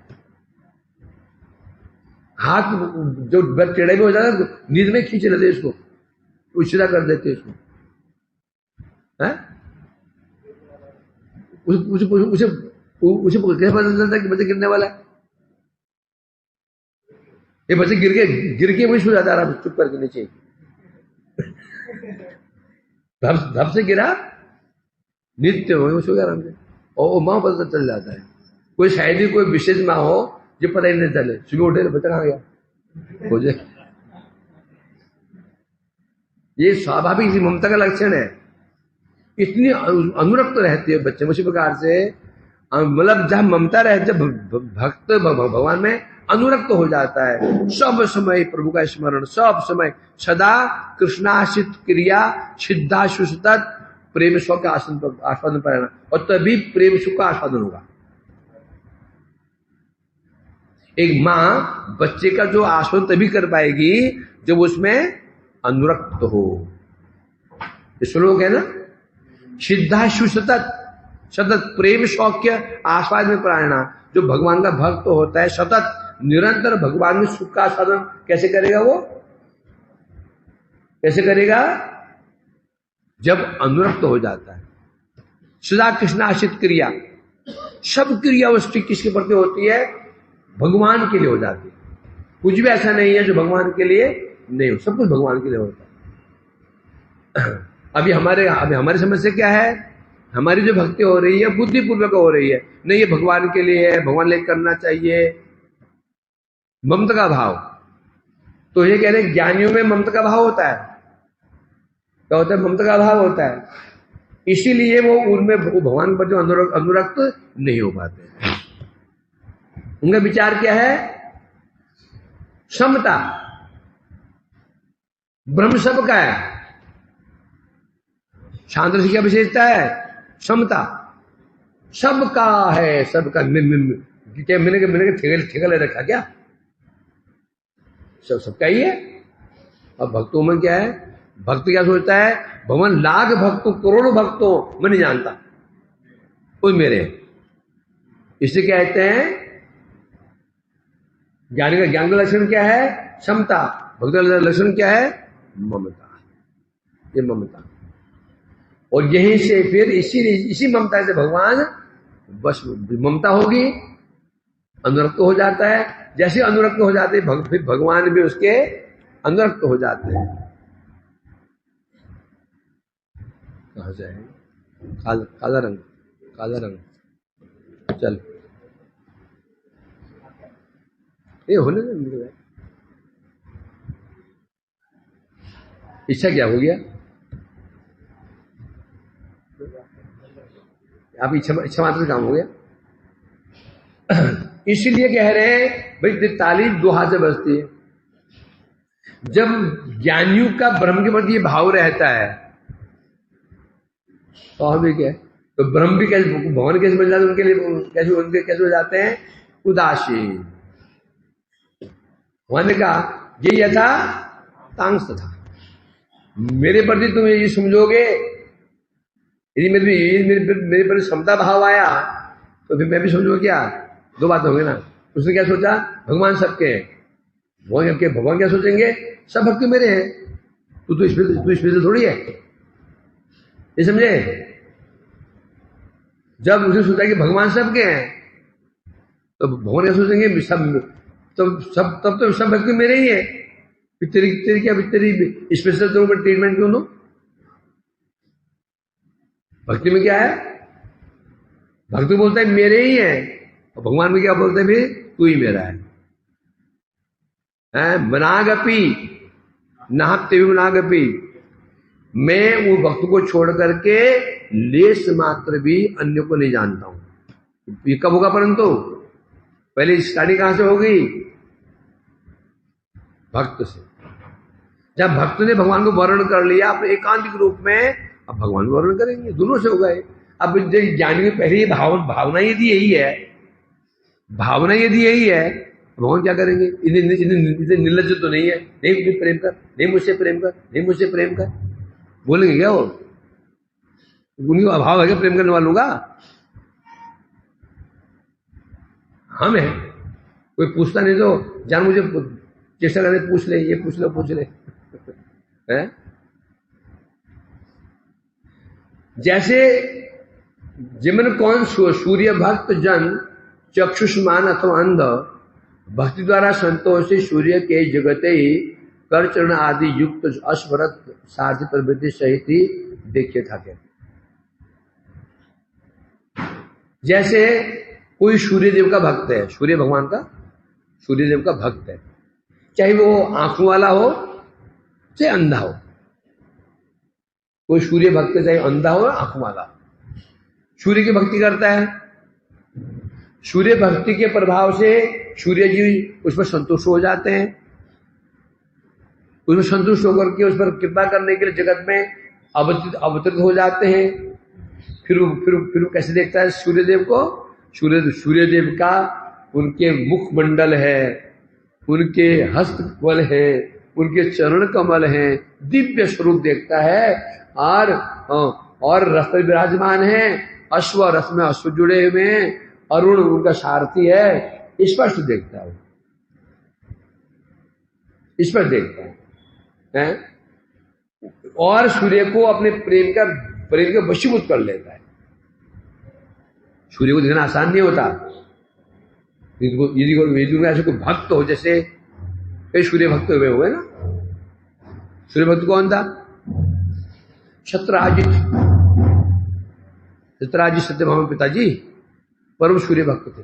हाथ जो टेढ़े में हो जाता है नींद में खींच लेते इसको, उछला कर देते इसको, है? उसे कैसे पता चलता है कि बच्चा गिरने वाला है? ये बच्चे गिर के वही सो जाता है चुप करके नीचे, धप से गिरा, नित्य हो सो गया आराम से, और माँ पता चल जाता है। कोई शायद ही कोई विशेष माँ हो जो पता ही नहीं चले, सुबह उठे तो बच्चा कहाँ गया हो जाए। ये स्वाभाविक ममता का लक्षण है। इतनी अनुरक्त रहती है बच्चे, उसी प्रकार से मतलब जहां ममता रहती है भक्त भगवान में अनुरक्त हो जाता है। सब समय प्रभु का स्मरण, सब समय सदा कृष्णाश्रित क्रिया, सिद्धाशुष्ट प्रेम सुख का आस्वादन पाना, और तभी प्रेम सुख का आस्वादन होगा। एक मां बच्चे का जो आस्वादन तभी कर पाएगी जब उसमें अनुरक्त हो। ये श्लोक है ना, सिद्धाशु सतत, सतत प्रेम शौक्य आस्वाद में प्राणा। जो भगवान का भक्त होता है सतत निरंतर भगवान में सुख का आस्वादन कैसे करेगा? वो कैसे करेगा? जब अनुरक्त हो जाता है। सदा कृष्णाश्रित क्रिया, सब क्रिया उसकी किसके प्रति होती है? भगवान के लिए हो जाती है। कुछ भी ऐसा नहीं है जो भगवान के लिए नहीं हो, सब कुछ भगवान के लिए होता है। अभी हमारी समस्या क्या है? हमारी जो भक्ति हो रही है बुद्धिपूर्वक हो रही है, नहीं ये भगवान के लिए है, भगवान लिए करना चाहिए, ममता का भाव। तो ये कह रहे हैं ज्ञानियों में ममता का भाव होता है। क्या होता है? ममता का भाव होता है, इसीलिए वो उनमें भगवान पर जो अनुरक्त नहीं हो पाते। उनका विचार क्या है? समता। ब्रह्म सबका है, शांत से क्या विशेषता है? समता। सबका है, सबका। मैंने ठेका ले रखा क्या? सबका ही है। अब भक्तों में क्या है? भक्त क्या सोचता है? भगवान लाख भक्तों करोड़ों भक्तों मैं नहीं जानता, कोई मेरे। इसे कहते हैं ज्ञानी का, ज्ञान का लक्षण क्या है? क्षमता। भक्त का लक्षण क्या है? ममता। ये ममता। और यहीं से फिर इसी ममता से भगवान बस ममता होगी, अनुरक्त हो जाता है। जैसे अनुरक्त हो जाते हैं फिर भगवान भी उसके अनुरक्त हो जाते हैं। कहां जाए? काला रंग, काला रंग। चल ये होने दे। इच्छा क्या हो गया? आप इच्छा मात्र काम हो गया। इसीलिए कह रहे हैं भाई ताली दो हाथ से बजती है। जब ज्ञानियों का ब्रह्म के प्रति भाव रहता है स्वाभाविक है, तो ब्रह्म भी कैसे, भगवान कैसे बन जाते उनके लिए, कैसे हो जाते हैं? उदासीन। भगवान ने कहा ये यथा तांस था, मेरे प्रति तुम ये समझोगे, यदि मेरे पर क्षमता भाव आया तो फिर मैं भी समझो क्या? दो बात होंगे ना। उसने क्या सोचा? भगवान सबके हैं। भगवान क्या सोचेंगे? सब भक्त मेरे हैं, तू स्पेशल थोड़ी है। ये समझे? जब उसने सोचा कि भगवान सबके हैं तो भगवान क्या सोचेंगे? तब तो सब भक्त मेरे ही है। तेरी स्पेशल तो ट्रीटमेंट क्यों दो? भक्ति में क्या है? भक्ति बोलता है मेरे ही है, और भगवान में क्या बोलते हैं? फिर तू ही मेरा है। मनागपी नाहते भी मनागपी, मैं वो भक्त को छोड़ करके लेस मात्र भी अन्य को नहीं जानता हूं। ये कब होगा? परंतु पहले स्टार्टिंग कहां से होगी? भक्त से। जब भक्त ने भगवान को वर्ण कर लिया अपने एकांतिक रूप में, अब भगवान को वर्णन करेंगे, दोनों से होगा। अब ज्ञानी में पहले भावना यदि यही है, भावना यदि यही है, भगवान क्या करेंगे? इन्हें निर्लज्ज तो नहीं है, नहीं मुझे प्रेम कर, नहीं मुझसे प्रेम कर, नहीं मुझसे प्रेम कर, बोलेंगे क्या? वो उन्हीं का अभाव है क्या प्रेम करने वालों का? हम है, कोई पूछता नहीं तो जान मुझे चेष्टा करने पूछ ले, ये पूछ ले है? जैसे जिमन कौन सूर्य भक्त जन चक्षुष्मान अथवा अंध भक्ति द्वारा संतोषी सूर्य के जगते ही कर चरण आदि युक्त अश्वरत साध्य प्रवृत्ति सहित ही देखे थाके। जैसे कोई सूर्यदेव का भक्त है, सूर्य भगवान का, सूर्यदेव का भक्त है, चाहे वो आंखों वाला हो चाहे अंधा हो। कोई सूर्य भक्त चाहे अंधा हो या आंखों वाला, सूर्य की भक्ति करता है। सूर्य भक्ति के प्रभाव से सूर्य जी उस पर संतुष्ट हो जाते हैं, उसमें संतुष्ट होकर के उस पर कृपा करने के लिए जगत में अवतरित हो जाते हैं। फिर कैसे देखता है सूर्यदेव को? सूर्यदेव का उनके मुखमंडल है, उनके हस्त कमल है, उनके चरण कमल हैं, दिव्य स्वरूप देखता है। और रथ में विराजमान है, अश्व, रथ में अश्व जुड़े हुए हैं, अरुण उनका सारथी है, स्पष्ट देखता है, स्पष्ट देखता है? और सूर्य को अपने प्रेम के वशीभूत कर लेता है। सूर्य को देखना आसान नहीं होता। यदि ऐसे कोई भक्त हो, जैसे कई सूर्य भक्त हुए ना। सूर्य भक्त कौन था? सत्यराजित सत्यभामा पिताजी परम सूर्य भक्त थे।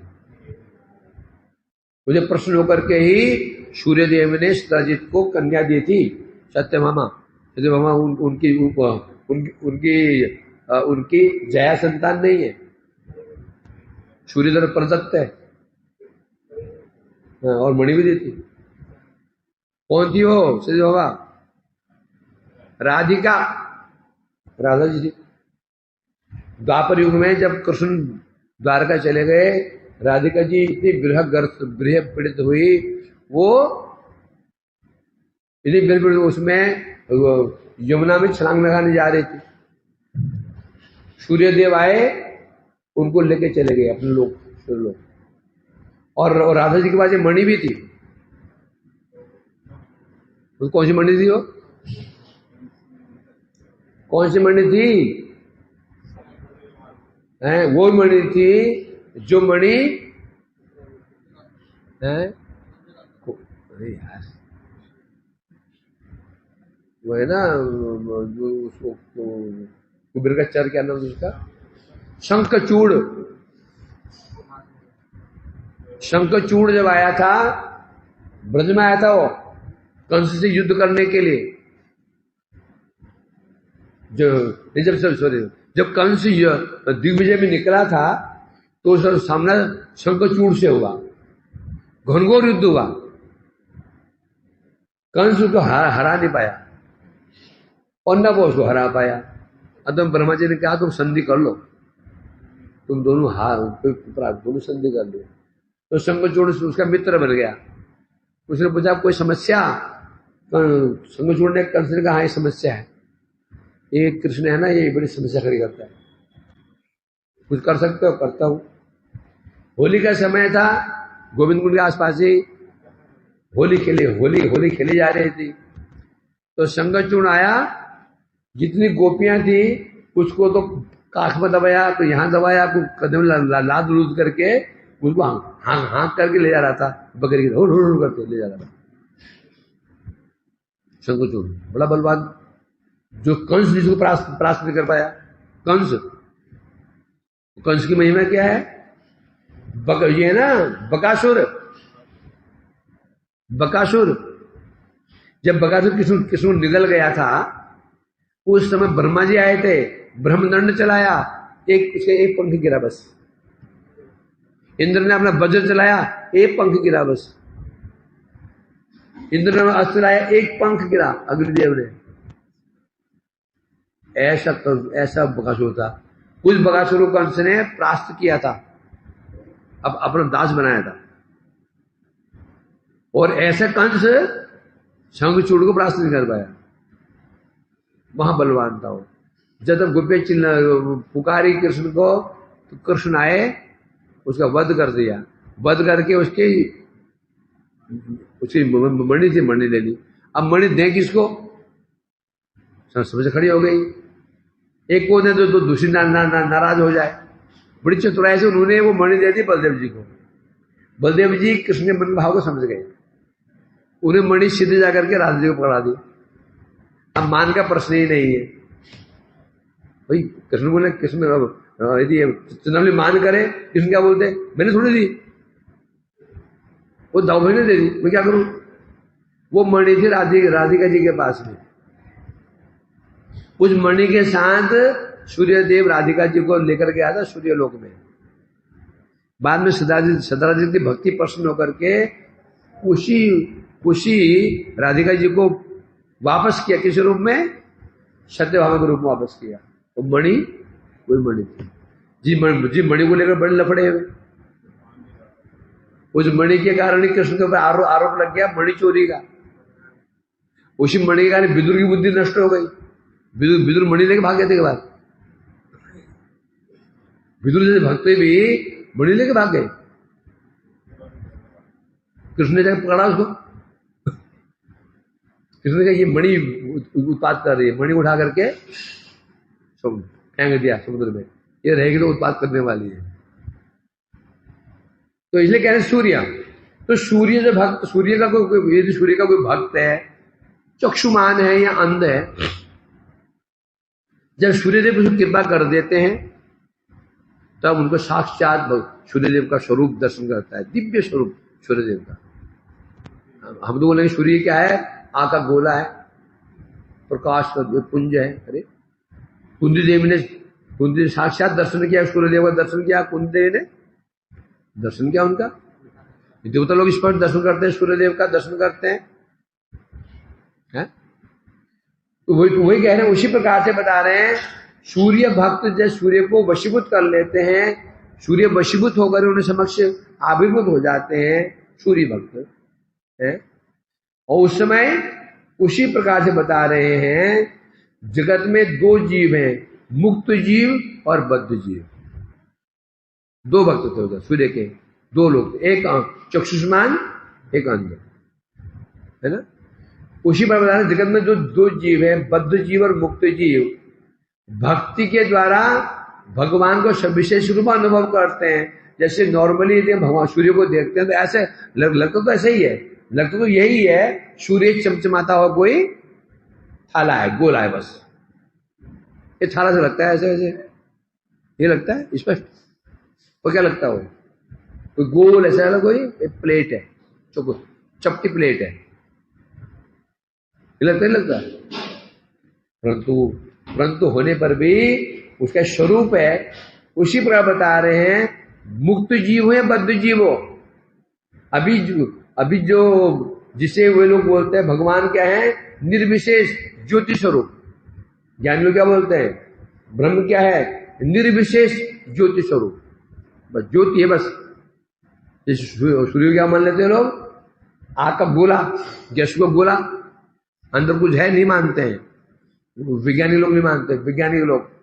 मुझे प्रश्न होकर के ही सूर्यदेव ने सत्यराजित को कन्या दी थी, सत्यभामा। उनकी जया संतान नहीं है, सूर्यदेव प्रदत्त है। और मणि भी दी थी। कौन थी वो सत्यभामा? राधिका, राधा जी थी। द्वापर युग में जब कृष्ण द्वारका चले गए, राधिका जी इतनी गृह पीड़ित हुई, वो उसमें यमुना में छलांग लगाने जा रही थी। सूर्यदेव आए, उनको लेके चले गए अपने लोग। और राधा जी के पास मणि भी थी। कौन सी मणि थी वो? कौन सी मणि थी? वो मणि थी जो मणि अरे यार, वो है ना, जो उसको कुबेर का चर, क्या नाम उसका? शंखचूड़। शंखचूड़ जब आया था, ब्रज में आया था, वो कंस से युद्ध करने के लिए। जब कंस दिग्विजय में निकला था, तो उसका सामना शंखचूड़ से हुआ, घनघोर युद्ध हुआ। कंस उसको हरा नहीं पाया, और न वो उसको हरा पाया। अतः ब्रह्मा जी ने कहा तुम संधि कर लो, तुम दोनों दोनों संधि कर लो। तो शंखचूड़ उसका मित्र बन गया। उसने पूछा कोई समस्या? शंखचूड़ ने कंस ने कहा हाँ, ये समस्या है, ये कृष्ण है ना, ये बड़ी समस्या खड़ी करता है, कुछ कर सकते हो? करता हूं। होली का समय था, गोविंद कुंड के आसपास ही होली खेली जा रही थी। तो शंखचूड़ आया, जितनी गोपियां थी उसको तो काख में दबाया, तो यहां दबाया, कदम लाद लूद करके उसको हाँक करके ले जा रहा था, बकरी की हुर करके ले जा रहा था। शंखचूड़ बड़ा बलवान, जो कंस जिसको परास्त नहीं कर पाया। कंस की महिमा क्या है? ये है ना बकासुर। जब बकासुर किस्म निगल गया था, उस समय ब्रह्मा जी आए थे, ब्रह्मदंड चलाया, एक पंख गिरा बस। इंद्र ने अपना वज्र चलाया, एक पंख गिरा बस। इंद्र ने अस्त्र चलाया, एक पंख गिरा अग्निदेव ने। ऐसा बकासुर था। उस बकासुर को कंस ने परास्त किया था, अब अपना दास बनाया था। और ऐसे कंस शंखचूड़ को परास्त नहीं कर पाया, वहां बलवान था वो। जब गोपियां पुकारी कृष्ण को, तो कृष्ण आए, उसका वध कर दिया। वध करके उसकी मणि ले ली। अब मणि दे किसको? समझ खड़ी हो गई। एक को दे तो दूसरी नाराज हो जाए। बड़ी चतुराई से उन्होंने वो मणि दे दी बलदेव जी को। बलदेव जी कृष्ण के मन भाव को समझ गए, उन्हें मणि सीधे जाकर के राधा जी को पकड़ा दी। अब मान का प्रश्न ही नहीं है भाई। कृष्ण बोले, कृष्ण यदि चंद्रमणि मान करे, कृष्ण क्या बोलते? मैंने थोड़ी दी, वो दाव ने दे दी, मैं क्या करूं? वो मणि थी राधिका जी के पास में। उस मणि के साथ सूर्यदेव राधिका जी को लेकर गया था सूर्यलोक में। बाद में सदाजी की भक्ति प्रसन्न होकर के उसी राधिका जी को वापस किया, किस रूप में? सत्यभामा के रूप में वापस किया। वो मणि वही मणि थी। जी मणि को लेकर बड़े लफड़े हुए। उस मणि के कारण ही कृष्ण के ऊपर आरोप लग गया मणि चोरी का। उसी मणि के कारण विदुर की बुद्धि नष्ट हो गई। विदुर मणि लेके भाग गए थे के बाद, विदुर जैसे भक्त भी मणि लेके भाग गए। कृष्ण ने जाकर पकड़ा उसको। कृष्ण ने कहा ये मणि उत्पाद कर रही है, मणि उठा करके फेंक दिया समुद्र में, ये रहेगी तो उत्पाद करने वाली है। तो इसलिए कह रहे सूर्य, तो सूर्य जो भक्त, सूर्य का कोई, यदि सूर्य का कोई भक्त है, चक्षुमान है या अंध है, जब सूर्यदेव उसको कृपा कर देते हैं तब उनको साक्षात सूर्यदेव का स्वरूप दर्शन करता है, दिव्य स्वरूप सूर्यदेव का। हम तो बोलेंगे सूर्य क्या है, आँख का गोला है, प्रकाश का जो पुंज है। अरे कुंती देवी ने साक्षात दर्शन किया, सूर्यदेव का दर्शन किया, कुंती देवी ने दर्शन किया उनका। देवता लोग स्पष्ट दर्शन करते हैं, सूर्यदेव का दर्शन करते हैं, है? तो वही कह रहे हैं, उसी प्रकार से बता रहे हैं सूर्य भक्त जब सूर्य को वशीभूत कर लेते हैं, सूर्य वशीभूत होकर उन्हें समक्ष आविर्भूत हो जाते हैं सूर्य भक्त है। और उस समय उसी प्रकार से बता रहे हैं जगत में दो जीव हैं, मुक्त जीव और बद्ध जीव। दो भक्त थे उधर सूर्य के, दो लोग, एक चक्षुष्मान एक अंध, है ना। उसी पर बता रहे जगत में जो दो जीव है, बद्ध जीव और मुक्त जीव, भक्ति के द्वारा भगवान को विशेष रूप अनुभव करते हैं। जैसे नॉर्मली यदि भगवान सूर्य को देखते हैं तो ऐसे लगता तो ऐसे ही है, लगता तो यही है, सूर्य चमचमाता हुआ कोई थाला है, गोला है, बस ये थाला से लगता है, ऐसे ऐसे ये लगता है स्पष्ट। तो क्या लगता है, कोई गोल ऐसा है, कोई एक प्लेट है, चपटी प्लेट है, ये लगता ही लगता है। परंतु होने पर भी उसका स्वरूप है। उसी प्रकार बता रहे हैं मुक्त जीव हो या बद्ध जीव हो, अभी जो जिसे वे लोग बोलते हैं भगवान क्या है, निर्विशेष ज्योति स्वरूप। ज्ञानी लोग क्या बोलते हैं, ब्रह्म क्या है, निर्विशेष ज्योति स्वरूप, बस ज्योति है। बस सूर्य क्या मान लेते हैं लोग, आग का गोला, गैस को गोला, अंदर कुछ है नहीं मानते हैं। वैज्ञानिक लोग नहीं मानते, वैज्ञानिक लोग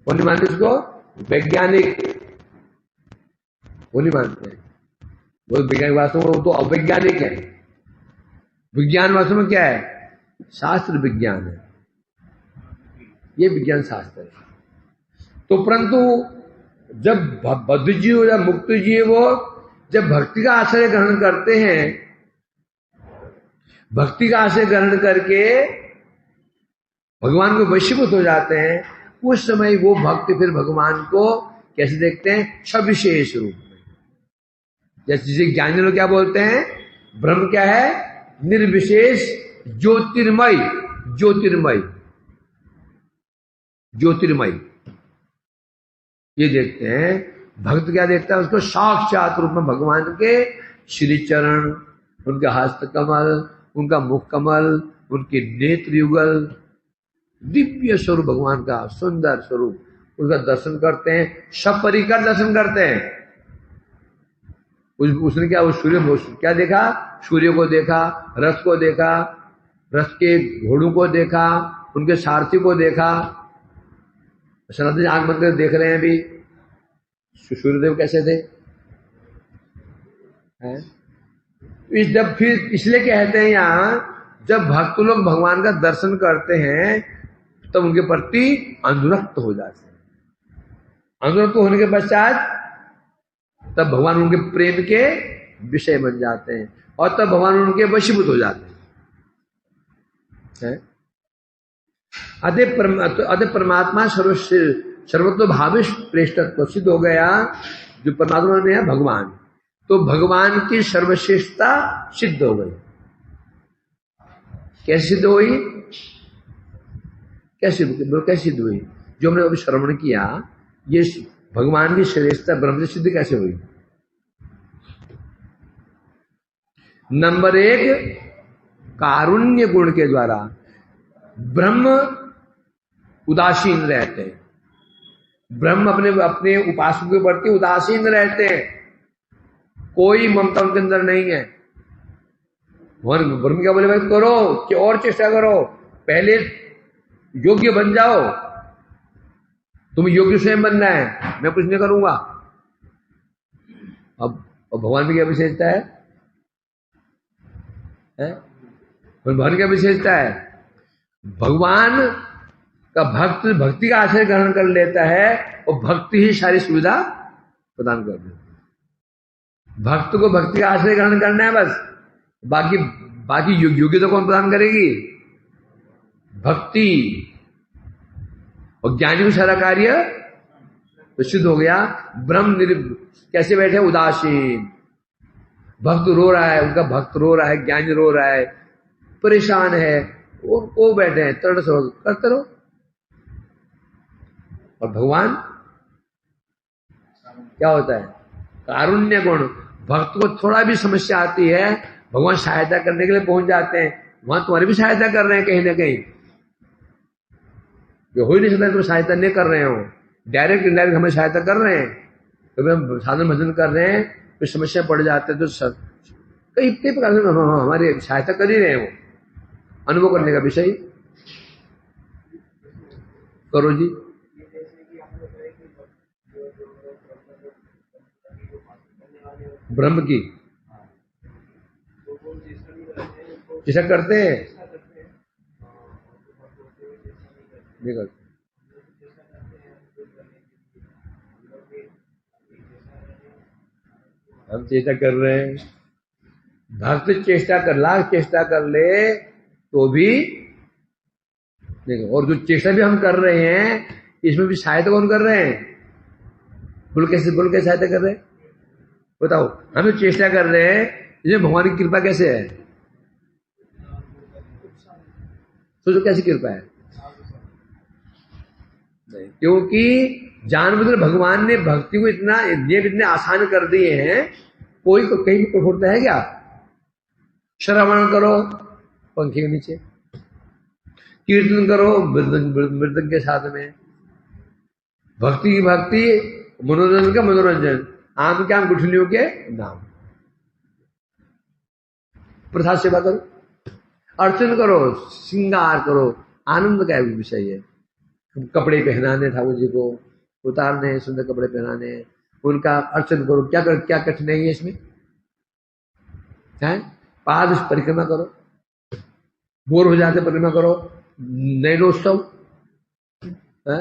वो नहीं मानते इसको, वैज्ञानिक वो नहीं मानते, वो वैज्ञानिक वास्तव में वो तो अवैज्ञानिक है। विज्ञान वास्तव में क्या है, शास्त्र विज्ञान है, ये विज्ञान शास्त्र है। तो परंतु जब बद्ध जीव या मुक्त जीव वो जब भक्ति का आश्रय ग्रहण करते हैं, भक्ति का आश्रय ग्रहण करके भगवान को वशीभूत हो जाते हैं, उस समय वो भक्त फिर भगवान को कैसे देखते हैं, सविशेष रूप में। जैसे ज्ञानी लोग क्या बोलते हैं, ब्रह्म क्या है, निर्विशेष ज्योतिर्मय, ज्योतिर्मय ज्योतिर्मय ये देखते हैं। भक्त क्या देखता है, उसको साक्षात रूप में भगवान के श्री चरण, उनके हस्त कमल, उनका मुख कमल, उनके नेत्र युगल, दिव्य स्वरूप भगवान का सुंदर स्वरूप, उसका दर्शन करते हैं, सपरिकर दर्शन करते हैं। उसने क्या, उस सूर्य क्या देखा, सूर्य को देखा, रथ को देखा, रथ के घोड़ों को देखा, उनके सारथी को देखा। सनातन आंख बंद कर देख रहे हैं अभी सूर्यदेव कैसे थे, हैं? जब फिर इसलिए कहते हैं यहां, जब भक्त लोग भगवान का दर्शन करते हैं तब उनके प्रति अनुरक्त हो जाते हैं। अनुरक्त होने के पश्चात तब भगवान उनके प्रेम के विषय बन जाते हैं और तब भगवान उनके वशीभूत हो जाते हैं। अतः परमात्मा सर्वतो भाविश श्रेष्ठत्व सिद्ध हो गया। जो परमात्मा में है भगवान, तो भगवान की सर्वश्रेष्ठता सिद्ध हो गई। कैसे सिद्ध हुई, कैसे सिद्ध हुई, जो हमने अभी श्रवण किया, ये भगवान की श्रेष्ठता ब्रह्म से सिद्ध कैसे हुई। नंबर 1, कारुण्य गुण के द्वारा। ब्रह्म उदासीन रहते हैं, ब्रह्म अपने उपासकों के प्रति उदासीन रहते हैं। कोई ममता उनके अंदर नहीं है। ब्रह्म क्या बोले भाई, करो कि और चेष्टा करो, पहले योग्य बन जाओ। तुम योग्य स्वयं बनना है, मैं कुछ नहीं करूंगा। अब भगवान की क्या विशेषता है? भगवान क्या विशेषता है? भगवान का भक्त भक्ति का आश्रय ग्रहण कर लेता है और भक्ति ही सारी सुविधा प्रदान कर देती है। भक्त को भक्ति का आश्रय ग्रहण करना है बस, बाकी योग्यता कौन प्रदान करेगी? भक्ति। और ज्ञानी को सारा कार्य तो सिद्ध हो गया। कैसे बैठे? उदासीन। भक्त रो रहा है, उनका भक्त रो रहा है, ज्ञानी रो रहा है, परेशान है, वो बैठे हैं तरण से करते रहो। और भगवान क्या होता है? कारुण्य गुण। भक्त को थोड़ा भी समस्या आती है, भगवान सहायता करने के लिए पहुंच जाते हैं। वहां तुम्हारी भी सहायता कर रहे हैं कहीं ना कहीं, जो हो ही नहीं सकता तुम सहायता नहीं कर रहे हो। डायरेक्ट इनडायरेक्ट हमें सहायता कर रहे हैं। कभी हम साधन भजन कर रहे हैं, कोई समस्या पड़ जाते हैं तो कई प्रकार से हमारी सहायता कर ही रहे हैं। वो अनुभव करने का विषय करो जी। ब्रह्म की चेष्टा करते हैं, नहीं करते। हम चेष्टा कर रहे हैं, भक्त चेष्टा कर लाख चेष्टा कर ले तो भी देखो। और जो चेष्टा भी हम कर रहे हैं इसमें भी सहायता कौन कर रहे हैं? बोल कैसे सहायता कर रहे हैं बताओ? हम जो चेष्टा कर रहे हैं इसमें भगवान की कृपा कैसे है? सोचो कैसी कृपा है? क्योंकि जानबूझकर भगवान ने भक्ति को इतने आसान कर दिए हैं। कोई कहीं भी कठोरता है क्या? श्रवण करो पंखे के नीचे, कीर्तन करो मृदंग के साथ में, भक्ति की भक्ति, मनोरंजन का मनोरंजन, आम के आम गुठलियों के नाम, प्रसाद सेवा करो, अर्चन करो, श्रृंगार करो। आनंद का विषय है। कपड़े पहनाने ठाकुर जी को, उतारने, सुंदर कपड़े पहनाने, उनका अर्चन करो। क्या कठिनाई है इसमें? है पाद परिक्रमा करो, बोर हो जाते परिक्रमा करो, नैनोत्सव है,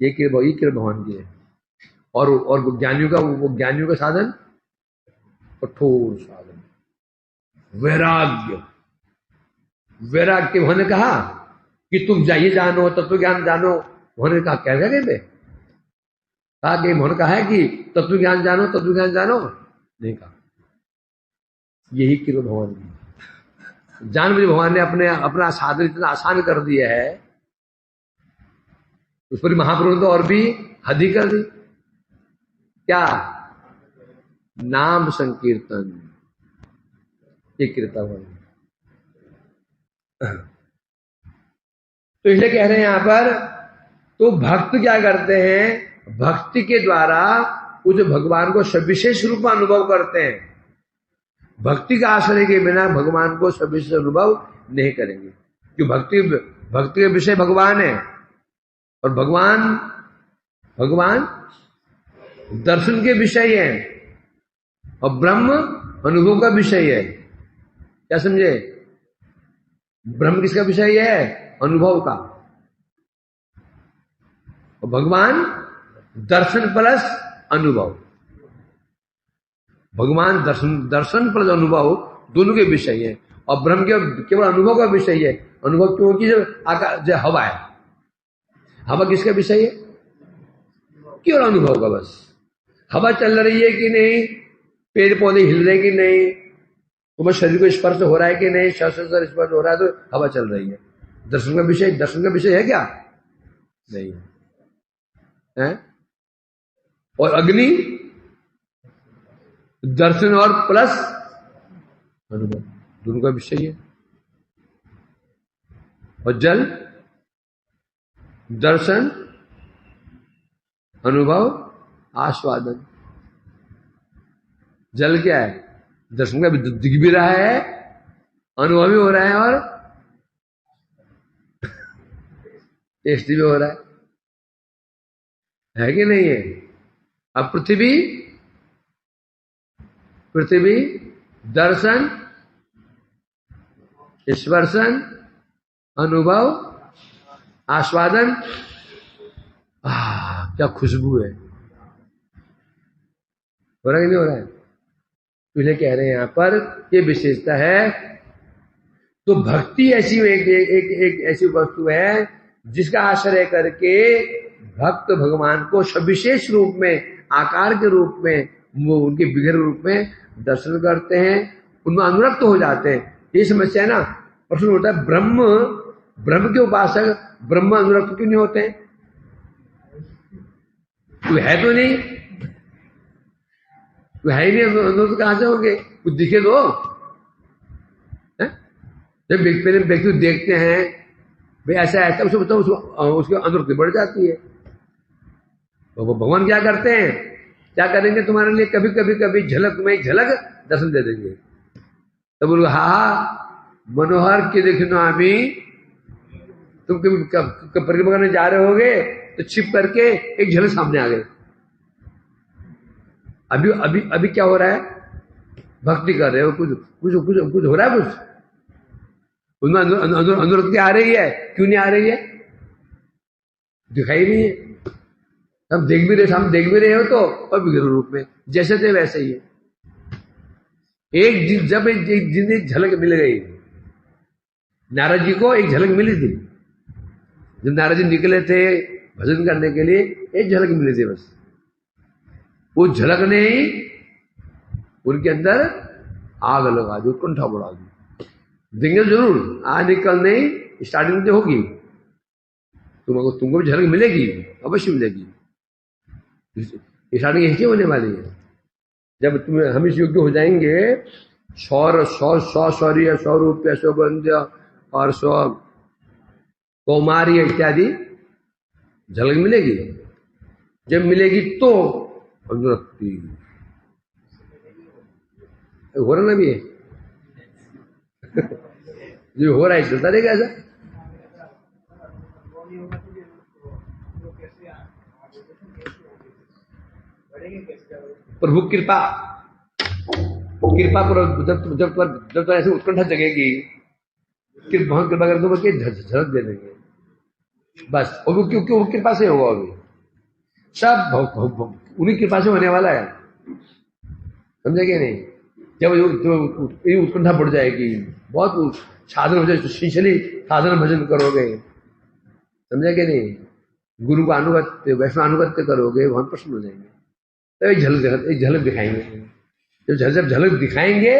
ये कृपा भगवान की है। और ज्ञानियों का साधन कठोर साधन वैराग्य। उन्होंने कहा कि तुम जाइए जानो, तत्व ज्ञान जानो। उन्होंने कहा क्या कहेंगे? कहा कि उन्होंने कहा है कि तत्व ज्ञान जानो, तत्व ज्ञान जानो, नहीं कहा। यही कृपा भगवान की। जानबूझ भगवान ने अपना साधन इतना आसान कर दिया है, उस पर महाप्रभु ने तो और भी हद ही कर दी। क्या? नाम संकीर्तन। ये कृपा भगवान। तो इसलिए कह रहे हैं यहां पर, तो भक्त क्या करते हैं? भक्ति के द्वारा उस भगवान को सविशेष रूप में अनुभव करते हैं। भक्ति का आश्रय के बिना भगवान को सविशेष अनुभव नहीं करेंगे, क्योंकि भक्ति का विषय भगवान है। और भगवान दर्शन के विषय है और ब्रह्म अनुभव का विषय है। क्या समझे? ब्रह्म किसका विषय है? अनुभव का। और भगवान दर्शन प्लस अनुभव। भगवान दर्शन प्लस अनुभव दोनों के विषय है। और ब्रह्म के केवल अनुभव का विषय है। अनुभव क्योंकि जो हवा है, हवा किसका विषय है? केवल अनुभव का बस। हवा चल रही है कि नहीं, पेड़ पौधे हिल रहे कि नहीं, तुम्हारे शरीर को स्पर्श हो रहा है कि नहीं, शस्त्र स्पर्श हो रहा है तो हवा चल रही है। दर्शन का विषय है क्या? नहीं है। और अग्नि दर्शन और प्लस अनुभव दोनों का विषय है। और जल दर्शन अनुभव आस्वादन। जल क्या है? दर्शन का दिख भी रहा है, अनुभव भी हो रहा है और टेस्ट भी हो रहा है कि नहीं है? अब पृथ्वी दर्शन, स्पर्शन, अनुभव, आस्वादन, क्या खुशबू है। हो रहा है कि नहीं हो रहा है? तुझे कह रहे हैं यहां पर ये विशेषता है। तो भक्ति ऐसी एक ऐसी वस्तु है जिसका आश्रय करके भक्त भगवान को सविशेष रूप में, आकार के रूप में, वो उनके विग्रह रूप में दर्शन करते हैं, उनमें अनुरक्त हो जाते हैं। ये समस्या है ना। प्रश्न होता है ब्रह्म के उपासक ब्रह्म अनुरक्त क्यों नहीं होते हैं? तू है तो नहीं, तू है ही नहीं, अनुरक्त कहां से होंगे? कुछ दिखे दो। जब व्यक्ति देखते हैं भाई ऐसा है, तब उसको बताओ, उसकी अनुरक्ति बढ़ जाती है। तो भगवान क्या करते हैं, क्या करेंगे तुम्हारे लिए? कभी झलक में झलक दर्शन दे देंगे। तब बोलो हा मनोहर के देखना, अभी तुम कभी परिक्रमा करने जा रहे होगे तो छिप करके एक झलक सामने आ गए। अभी क्या हो रहा है? भक्ति कर रहे हो, कुछ हो रहा है, कुछ उनमें अनुरक्ति आ रही है। क्यों नहीं आ रही है? दिखाई नहीं है। हम देख भी रहे हो तो, और विग्रह रूप में जैसे थे वैसे ही है। जब एक झलक मिल गई, नारद जी को एक झलक मिली थी। जब नारद जी निकले थे भजन करने के लिए, एक झलक मिली थी बस। वो झलक ने ही उनके अंदर आग लगा दी, उत्कंठा बढ़ा दी। देंगे जरूर, आज निकलने स्टार्टिंग तो होगी, तुमको भी झलक मिलेगी, अवश्य मिलेगी। स्टार्टिंग ऐसी होने वाली है। जब तुम हम इस योग्य हो जाएंगे, 100 शौर्य, 100 रूपये, 100 बंध्य और 100 कौमार्य इत्यादि झलक मिलेगी। जब मिलेगी तो अनुरक्ति हो रहा ना भी है। जो हो रहा है चलता रहेगा ऐसा। प्रभु कृपा जब ऐसे उत्कंठा जगेगी, भगवान कृपा कर दो, झलक दे देंगे बस। और वो क्यों कृपा से होगा? अभी सब उन्हीं कृपा से होने वाला है, समझेंगे नहीं? जब उत्कंठा बढ़ जाएगी, बहुत साधन हो जाए, शीशली साधन भजन करोगे, समझेंगे नहीं? गुरु का अनुगत्य, वैष्णव अनुगत्य करोगे, वहां प्रश्न हो जाएंगे। तो एक झलक दिखाएंगे। जब झलक दिखाएंगे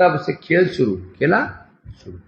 तब से खेला शुरू।